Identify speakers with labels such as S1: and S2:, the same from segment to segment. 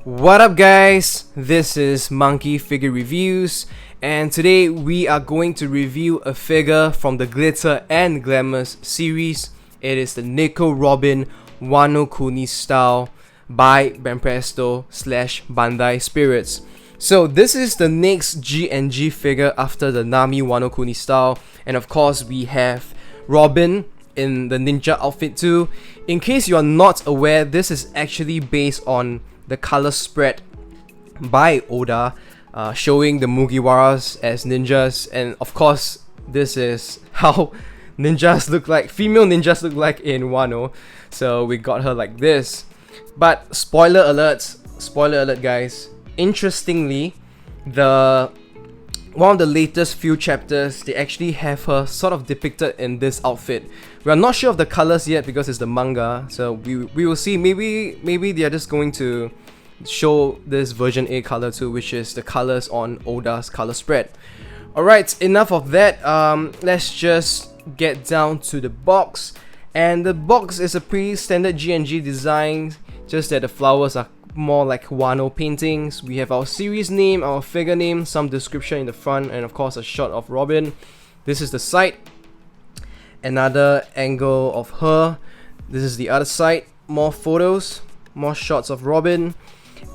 S1: What up guys, this is Monkey Figure Reviews, and today we are going to review a figure from the Glitter and Glamours series. It is the NICO Robin WANOKUNI style by BANPRESTO / BANDAI Spirits. So this is the next G&G figure after the Nami WANOKUNI style, and of course we have Robin in the ninja outfit too. In case you are not aware, this is actually based on the color spread by Oda, showing the Mugiwaras as ninjas, and of course this is how ninjas look like, female ninjas look like in Wano. So we got her like this. But spoiler alert guys, interestingly, one of the latest few chapters, they actually have her sort of depicted in this outfit. We are not sure of the colors yet because it's the manga, so we will see. Maybe they are just going to show this version A color too, which is the colors on Oda's color spread. Alright, enough of that. Let's just get down to the box. And the box is a pretty standard G&G design, just that the flowers are more like Wano paintings. We have our series name, our figure name, some description in the front, and of course a shot of Robin. This is the side, another angle of her. This is the other side, more photos, more shots of Robin.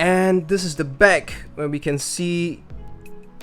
S1: And this is the back, where we can see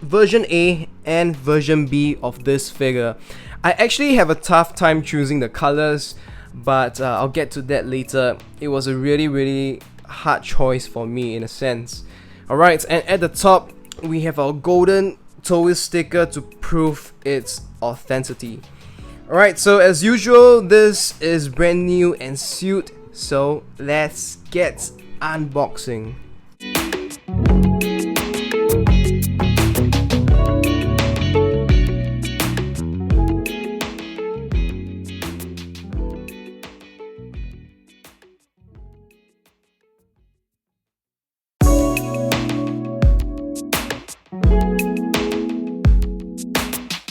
S1: version A and version B of this figure. I actually have a tough time choosing the colors, but I'll get to that later. It was a really hard choice for me in a sense. Alright, and at the top we have our golden twist sticker to prove its authenticity. Alright, so as usual, this is brand new and sealed, so let's get unboxing.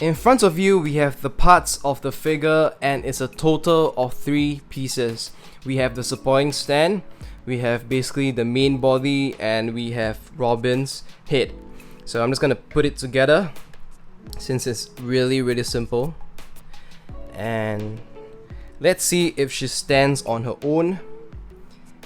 S1: In front of you, we have the parts of the figure, and it's a total of 3 pieces. We have the supporting stand, we have basically the main body, and we have Robin's head. So I'm just gonna put it together since it's really simple. And let's see if she stands on her own.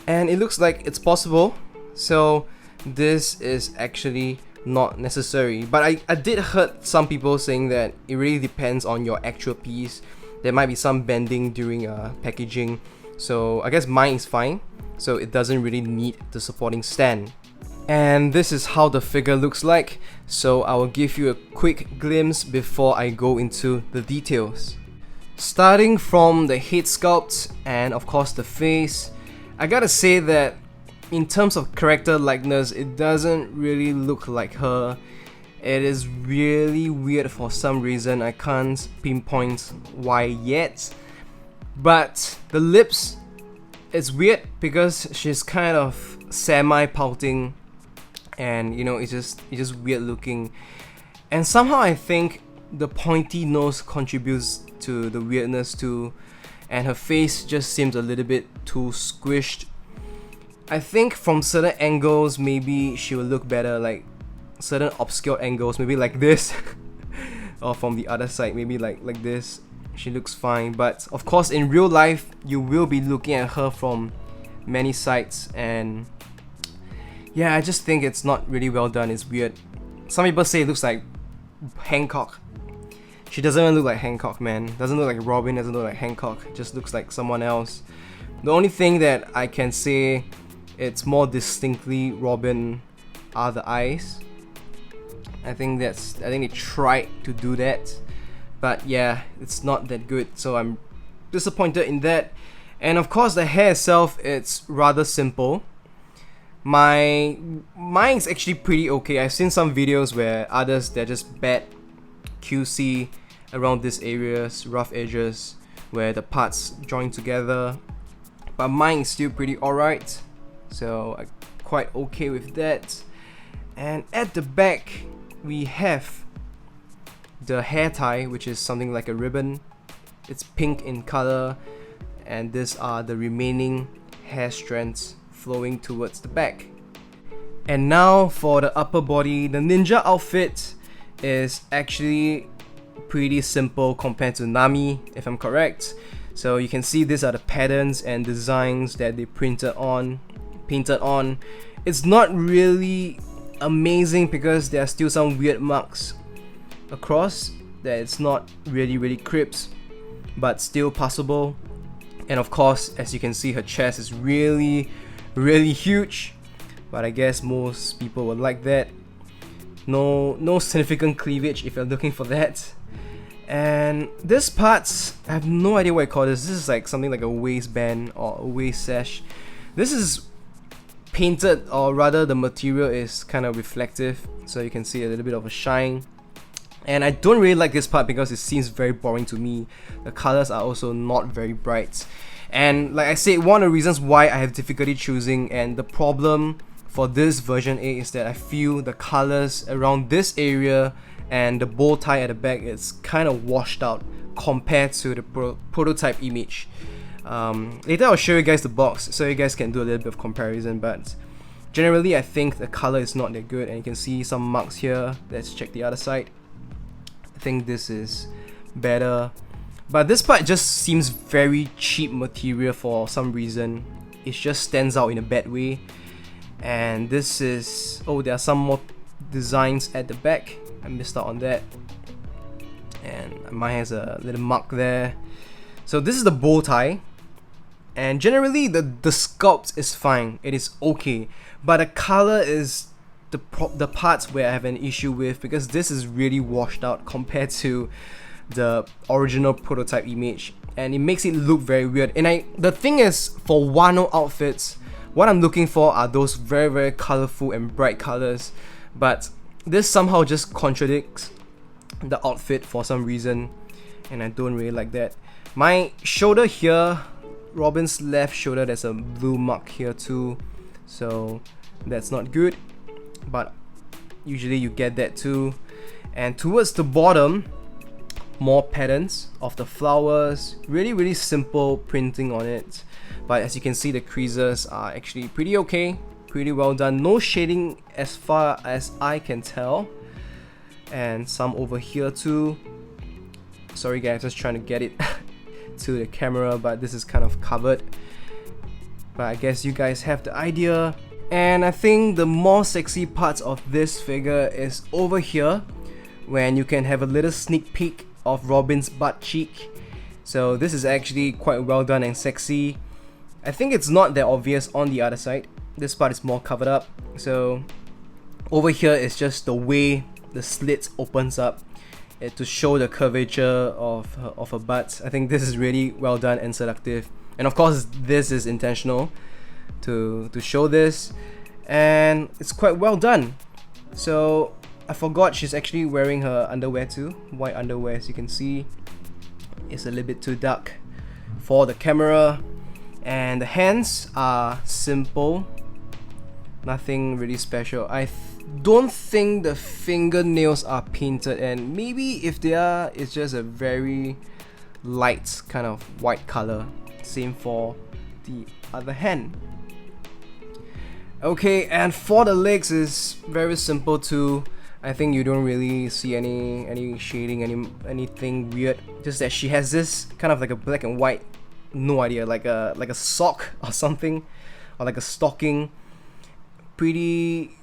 S1: And it looks like it's possible. So this is actually not necessary, but I did heard some people saying that it really depends on your actual piece. There might be some bending during packaging, so I guess mine is fine, so it doesn't really need the supporting stand. And this is how the figure looks like, so I will give you a quick glimpse before I go into the details. Starting from the head sculpt and of course the face, I gotta say that in terms of character likeness, it doesn't really look like her. It is really weird for some reason. I can't pinpoint why yet. But the lips, it's weird because she's kind of semi-pouting, and you know, it's just weird looking. And somehow I think the pointy nose contributes to the weirdness too, and her face just seems a little bit too squished. I think from certain angles maybe she will look better, like certain obscure angles, maybe like this or from the other side, maybe like this, she looks fine. But of course in real life you will be looking at her from many sides, and yeah, I just think it's not really well done. It's weird. Some people say it looks like Hancock. She doesn't even look like Hancock, man. Doesn't look like Robin, doesn't look like Hancock, it just looks like someone else. The only thing that I can say it's more distinctly Robin are the eyes. I think they tried to do that, but yeah, it's not that good, so I'm disappointed in that. And of course the hair itself, it's rather simple. Mine's actually pretty okay. I've seen some videos where others, they're just bad QC around these areas, rough edges where the parts join together, but mine is still pretty alright. So I'm quite okay with that. And at the back we have the hair tie, which is something like a ribbon. It's pink in color, and these are the remaining hair strands flowing towards the back. And now for the upper body, the ninja outfit is actually pretty simple compared to Nami, if I'm correct. So you can see these are the patterns and designs that they painted on. It's not really amazing because there are still some weird marks across that it's not really crisp, but still passable. And of course, as you can see, her chest is really huge, but I guess most people would like that. No significant cleavage if you're looking for that. And this parts, I have no idea what I call this. This is like something like a waistband or a waist sash. This is painted, or rather the material is kind of reflective, so you can see a little bit of a shine. And I don't really like this part because it seems very boring to me. The colors are also not very bright. And like I said, one of the reasons why I have difficulty choosing, and the problem for this version A, is that I feel the colors around this area and the bow tie at the back is kind of washed out compared to the prototype image. Later I'll show you guys the box so you guys can do a little bit of comparison, but generally I think the color is not that good, and you can see some marks here. Let's check the other side. I think this is better, but this part just seems very cheap material for some reason. It just stands out in a bad way. And this is, oh, there are some more designs at the back. I missed out on that, and mine has a little mark there. So this is the bow tie, and generally the sculpt is fine, it is okay, but the color is the parts where I have an issue with, because this is really washed out compared to the original prototype image, and it makes it look very weird. And the thing is, for Wano outfits, what I'm looking for are those very colorful and bright colors, but this somehow just contradicts the outfit for some reason, and I don't really like that. My shoulder here, Robin's left shoulder, there's a blue mark here too, so that's not good, but usually you get that too. And towards the bottom, more patterns of the flowers, really simple printing on it, but as you can see, the creases are actually pretty okay, pretty well done. No shading as far as I can tell, and some over here too. Sorry guys, just trying to get it to the camera, but this is kind of covered, but I guess you guys have the idea. And I think the more sexy parts of this figure is over here, when you can have a little sneak peek of Robin's butt cheek. So this is actually quite well done and sexy. I think it's not that obvious on the other side. This part is more covered up. So over here is just the way the slit opens up to show the curvature of her butt. I think this is really well done and seductive, and of course this is intentional to show this, and it's quite well done. So I forgot she's actually wearing her underwear too, white underwear. As you can see, it's a little bit too dark for the camera, and the hands are simple, nothing really special. I don't think the fingernails are painted, and maybe if they are, it's just a very light kind of white color. Same for the other hand. Okay, and for the legs is very simple too. I think you don't really see any shading, anything weird. Just that she has this kind of like a black and white, no idea, like a sock or something, or like a stocking. Pretty.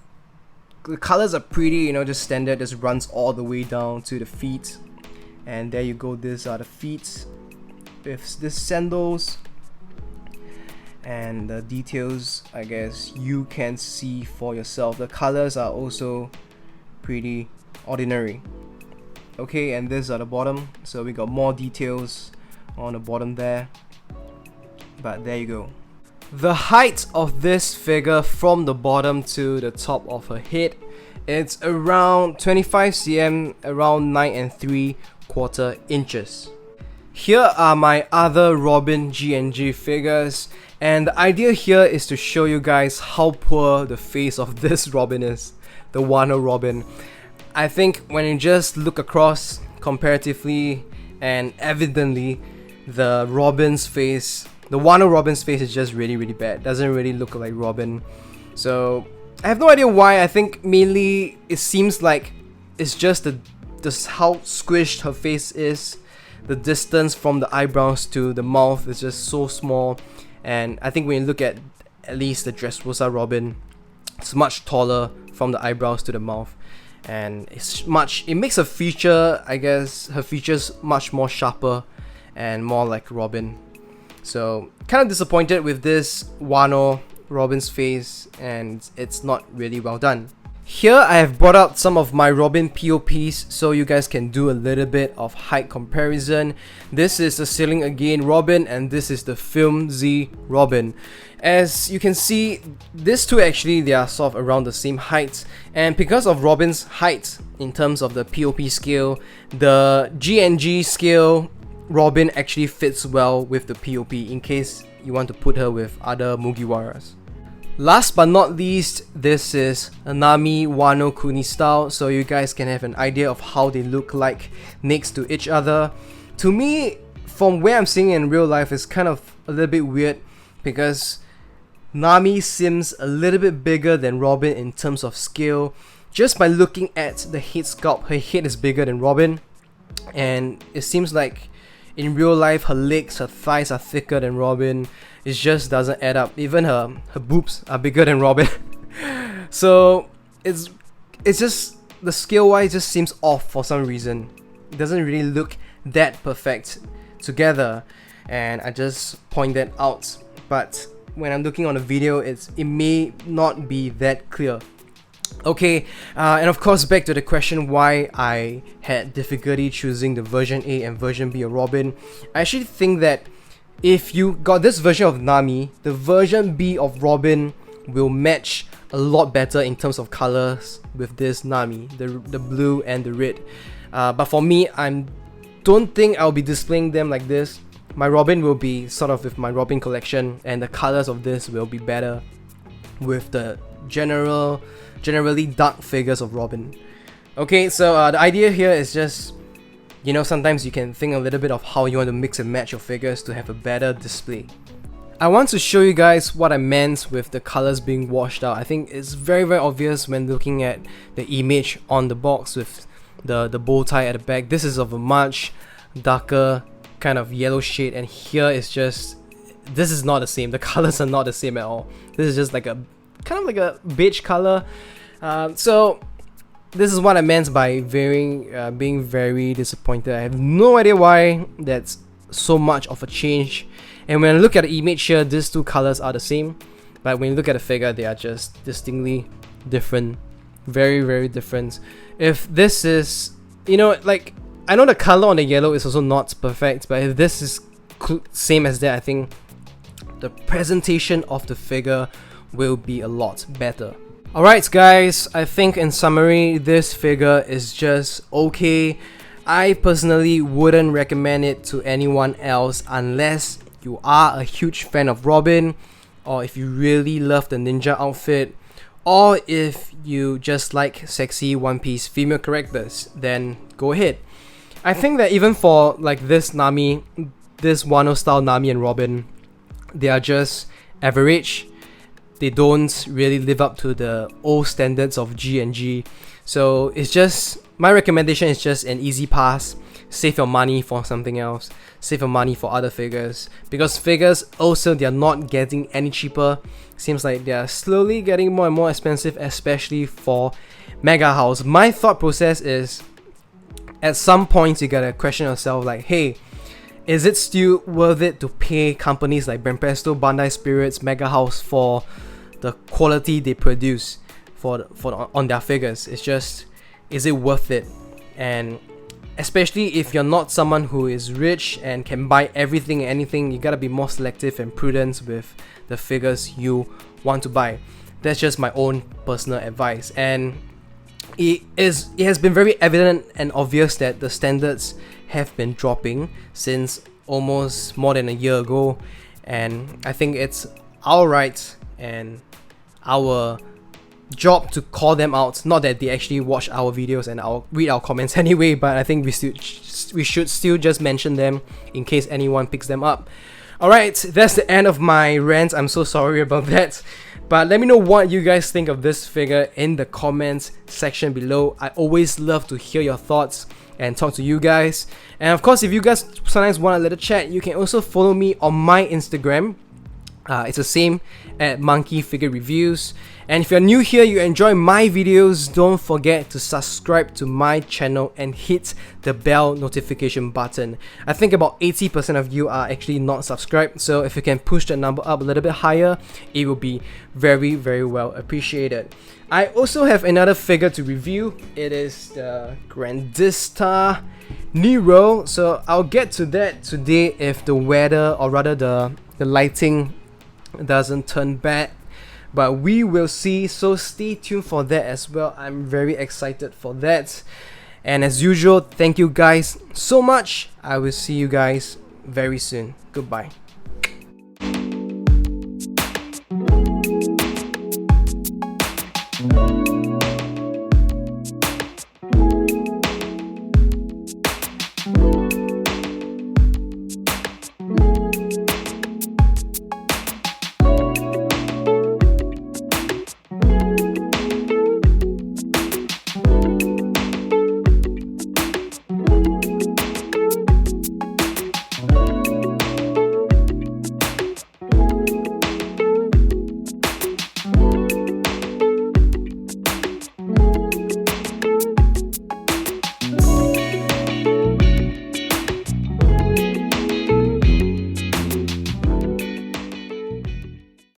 S1: The colors are pretty, you know, just standard, just runs all the way down to the feet. And there you go, these are the feet with the sandals. And the details, I guess you can see for yourself. The colors are also pretty ordinary. Okay, and these are the bottom, so we got more details on the bottom there, but there you go. The height of this figure from the bottom to the top of her head, it's around 25 cm, around 9 3/4 inches. Here are my other Robin G&G figures, and the idea here is to show you guys how poor the face of this Robin is, the Wano Robin. I think when you just look across comparatively and evidently, the Robin's face, the Wano Robin's face is just really bad. Doesn't really look like Robin. So I have no idea why. I think mainly it seems like it's just how squished her face is. The distance from the eyebrows to the mouth is just so small, and I think when you look at least the Dressrosa Robin, it's much taller from the eyebrows to the mouth, and it makes her feature, I guess, her features much more sharper and more like Robin. So kind of disappointed with this Wano Robin's face, and it's not really well done. Here I have brought out some of my Robin POPs so you guys can do a little bit of height comparison. This is the Ceiling Again Robin, and this is the Film Z Robin. As you can see, these two actually, they are sort of around the same height, and because of Robin's height in terms of the POP scale, the GNG scale Robin actually fits well with the POP in case you want to put her with other Mugiwaras. Last but not least, this is a Nami WANOKUNI style, so you guys can have an idea of how they look like next to each other. To me, from where I'm seeing in real life, it's kind of a little bit weird because Nami seems a little bit bigger than Robin in terms of scale. Just by looking at the head sculpt, her head is bigger than Robin, and it seems like in real life her legs, her thighs are thicker than Robin. It just doesn't add up. Even her boobs are bigger than Robin. So it's just, the scale wise just seems off for some reason. It doesn't really look that perfect together, and I just point that out. But when I'm looking on a video, it may not be that clear. Okay, and of course back to the question why I had difficulty choosing the version A and version B of Robin. I actually think that if you got this version of Nami, the version B of Robin will match a lot better in terms of colors with this Nami, the blue and the red. But for me, I don't think I'll be displaying them like this. My Robin will be sort of with my Robin collection, and the colors of this will be better with the generally dark figures of Robin. Okay, so the idea here is just, you know, sometimes you can think a little bit of how you want to mix and match your figures to have a better display. I want to show you guys what I meant with the colors being washed out. I think it's very obvious when looking at the image on the box with the bow tie at the back. This is of a much darker kind of yellow shade, and here is just, this is not the same. The colors are not the same at all. This is just like a kind of like a beige color. So this is what I meant by being very disappointed. I have no idea why that's so much of a change. And when I look at the image here, these two colors are the same, but when you look at the figure, they are just distinctly different. Very different. If this is, you know, like, I know the color on the yellow is also not perfect, but if this is same as that, I think the presentation of the figure will be a lot better. Alright guys, I think in summary, this figure is just okay. I personally wouldn't recommend it to anyone else unless you are a huge fan of Robin, or if you really love the ninja outfit, or if you just like sexy One Piece female characters, then go ahead. I think that even for like this Nami, this Wano style Nami and Robin, they are just average. They don't really live up to the old standards of GNG. So it's just, my recommendation is just an easy pass. Save your money for something else. Save your money for other figures. Because figures also, they are not getting any cheaper. Seems like they are slowly getting more and more expensive, especially for Mega House. My thought process is, at some point you gotta question yourself like, hey, is it still worth it to pay companies like BANPRESTO, Bandai Spirits, Mega House for the quality they produce on their figures? It's just, is it worth it? And especially if you're not someone who is rich and can buy everything and anything, you gotta be more selective and prudent with the figures you want to buy. That's just my own personal advice. And it has been very evident and obvious that the standards have been dropping since almost more than a year ago, and I think it's our right and our job to call them out. Not that they actually watch our videos and read our comments anyway, but I think we should still just mention them in case anyone picks them up. Alright, that's the end of my rant. I'm so sorry about that. But let me know what you guys think of this figure in the comments section below. I always love to hear your thoughts and talk to you guys. And of course, if you guys sometimes want a little chat, you can also follow me on my Instagram. It's the same at Monkey Figure Reviews. And if you're new here, you enjoy my videos, don't forget to subscribe to my channel and hit the bell notification button. I think about 80% of you are actually not subscribed, so if you can push the number up a little bit higher, it will be very, very well appreciated. I also have another figure to review. It is the Grandista Nero, so I'll get to that today if the weather, or rather the lighting, doesn't turn bad, but we will see, so stay tuned for that as well. I'm very excited for that. And as usual, thank you guys so much. I will see you guys very soon. Goodbye.